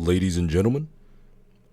ladies and gentlemen.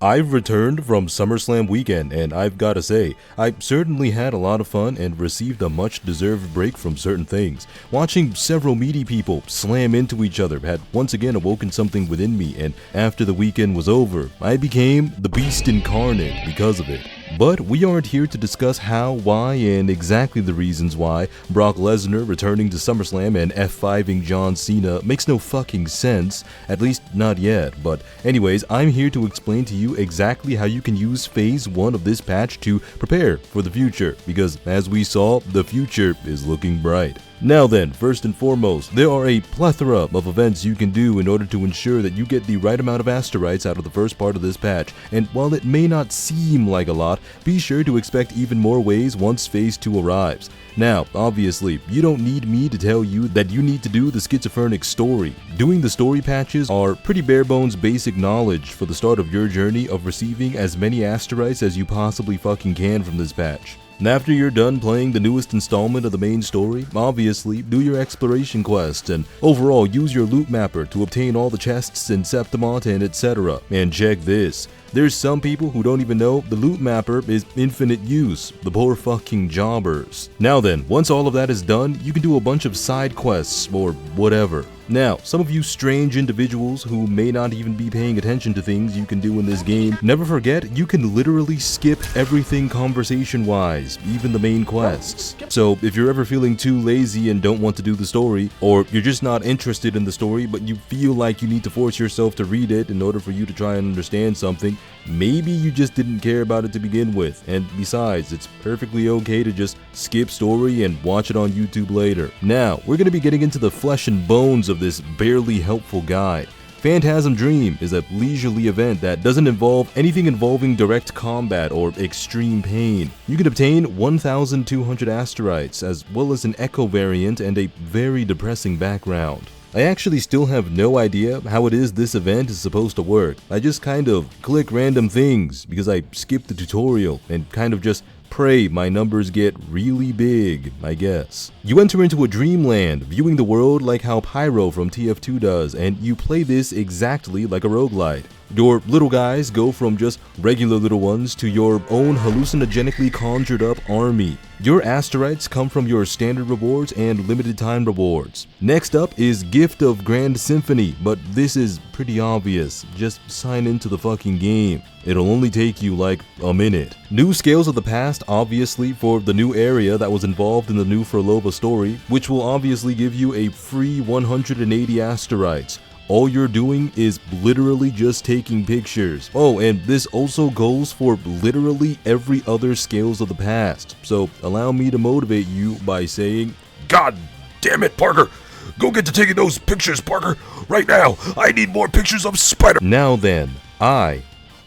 I've returned from SummerSlam weekend, and I've gotta say, I certainly had a lot of fun and received a much-deserved break from certain things. Watching several meaty people slam into each other had once again awoken something within me, and after the weekend was over, I became the Beast Incarnate because of it. But we aren't here to discuss how, why, and exactly the reasons why Brock Lesnar returning to SummerSlam and F5ing John Cena makes no fucking sense, at least not yet. But anyways, I'm here to explain to you exactly how you can use Phase 1 of this patch to prepare for the future, because as we saw, the future is looking bright. Now then, first and foremost, there are a plethora of events you can do in order to ensure that you get the right amount of Asterites out of the first part of this patch, and while it may not seem like a lot, be sure to expect even more ways once Phase 2 arrives. Now, obviously, you don't need me to tell you that you need to do the schizophrenic story. Doing the story patches are pretty bare bones basic knowledge for the start of your journey of receiving as many Asterites as you possibly fucking can from this patch. And after you're done playing the newest installment of the main story, obviously do your exploration quests and overall use your loot mapper to obtain all the chests in Septimont and etc. And check this, there's some people who don't even know the loot mapper is infinite use, the poor fucking jobbers. Now then, once all of that is done, you can do a bunch of side quests or whatever. Now, some of you strange individuals who may not even be paying attention to things you can do in this game, never forget you can literally skip everything conversation-wise, even the main quests. So if you're ever feeling too lazy and don't want to do the story, or you're just not interested in the story but you feel like you need to force yourself to read it in order for you to try and understand something, maybe you just didn't care about it to begin with, and besides, it's perfectly okay to just skip story and watch it on YouTube later. Now, we're going to be getting into the flesh and bones of this barely helpful guide. Phantasma Dream is a leisurely event that doesn't involve anything involving direct combat or extreme pain. You can obtain 1,200 Asterites, as well as an Echo variant and a very depressing background. I actually still have no idea how it is this event is supposed to work. I just kind of click random things because I skipped the tutorial and kind of just pray my numbers get really big, I guess. You enter into a dreamland, viewing the world like how Pyro from TF2 does, and you play this exactly like a roguelite. Your little guys go from just regular little ones to your own hallucinogenically conjured up army. Your Asterites come from your standard rewards and limited time rewards. Next up is Gift of Grand Symphony, but this is pretty obvious. Just sign into the fucking game. It'll only take you like a minute. New Scales of the Past, obviously, for the new area that was involved in the new Furlova story, which will obviously give you a free 180 Asterites. All you're doing is literally just taking pictures. Oh, and this also goes for literally every other Scales of the Past. So allow me to motivate you by saying, God damn it, Parker! Go get to taking those pictures, Parker! Right now! I need more pictures of Spider- Now then, I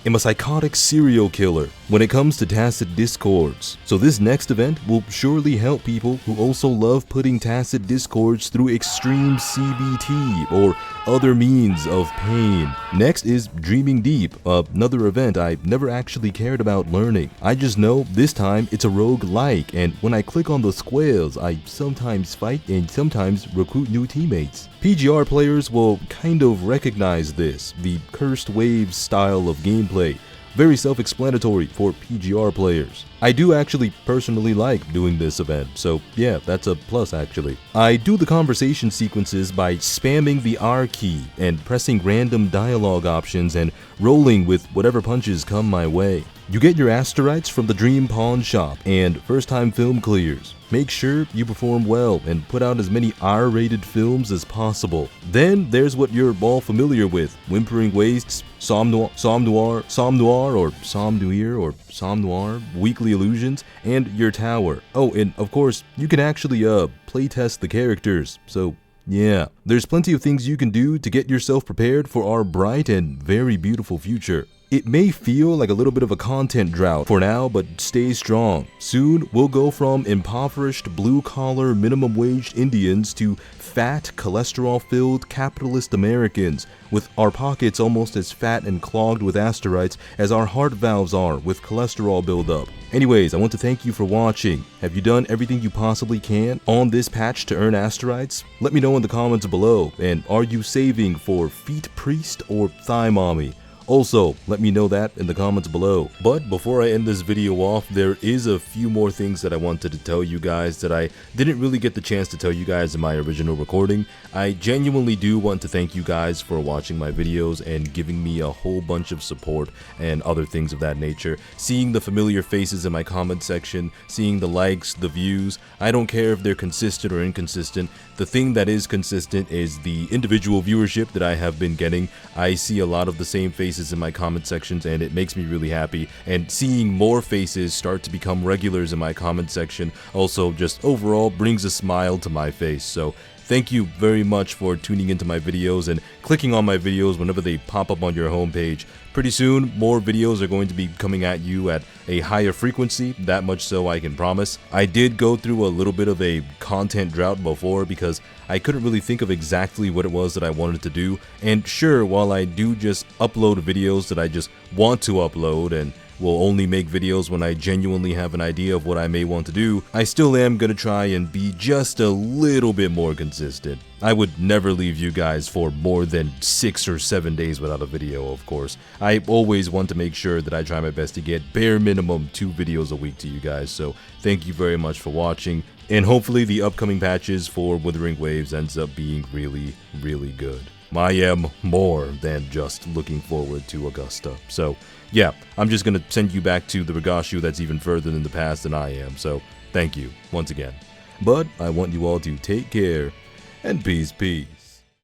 am a psychotic serial killer when it comes to tacit discords. So this next event will surely help people who also love putting tacit discords through extreme CBT or other means of pain. Next is Dreaming Deep, another event I never actually cared about learning. I just know this time it's a roguelike, and when I click on the squares, I sometimes fight and sometimes recruit new teammates. PGR players will kind of recognize this, the Cursed Waves style of gameplay. Very self-explanatory for PGR players. I do actually personally like doing this event, so yeah, that's a plus actually. I do the conversation sequences by spamming the R key and pressing random dialogue options and rolling with whatever punches come my way. You get your Asterites from the Dream Pawn Shop and first-time film clears. Make sure you perform well and put out as many R-rated films as possible. Then there's what you're all familiar with: Whimpering Wastes, Somme Noir, Weekly Illusions, and your Tower. Oh, and of course, you can actually playtest the characters, so yeah. There's plenty of things you can do to get yourself prepared for our bright and very beautiful future. It may feel like a little bit of a content drought for now, but stay strong. Soon, we'll go from impoverished, blue-collar, minimum-wage Indians to fat, cholesterol-filled, capitalist Americans, with our pockets almost as fat and clogged with asteroids as our heart valves are with cholesterol buildup. Anyways, I want to thank you for watching. Have you done everything you possibly can on this patch to earn asteroids? Let me know in the comments below, and are you saving for Feet Priest or Thigh Mommy? Also, let me know that in the comments below. But before I end this video off, there is a few more things that I wanted to tell you guys that I didn't really get the chance to tell you guys in my original recording. I genuinely do want to thank you guys for watching my videos and giving me a whole bunch of support and other things of that nature. Seeing the familiar faces in my comment section, seeing the likes, the views, I don't care if they're consistent or inconsistent. The thing that is consistent is the individual viewership that I have been getting. I see a lot of the same faces in my comment sections, and it makes me really happy. And seeing more faces start to become regulars in my comment section also just overall brings a smile to my face. So thank you very much for tuning into my videos and clicking on my videos whenever they pop up on your homepage. Pretty soon, more videos are going to be coming at you at a higher frequency, that much so I can promise. I did go through a little bit of a content drought before because I couldn't really think of exactly what it was that I wanted to do. And sure, while I do just upload videos that I just want to upload and will only make videos when I genuinely have an idea of what I may want to do, I still am gonna try and be just a little bit more consistent. I would never leave you guys for more than 6 or 7 days without a video, of course. I always want to make sure that I try my best to get bare minimum 2 videos a week to you guys, so thank you very much for watching, and hopefully the upcoming patches for Wuthering Waves ends up being really, really good. I am more than just looking forward to Augusta. So yeah, I'm just gonna send you back to the Rigashu that's even further in the past than I am, so thank you once again. But I want you all to take care, and peace.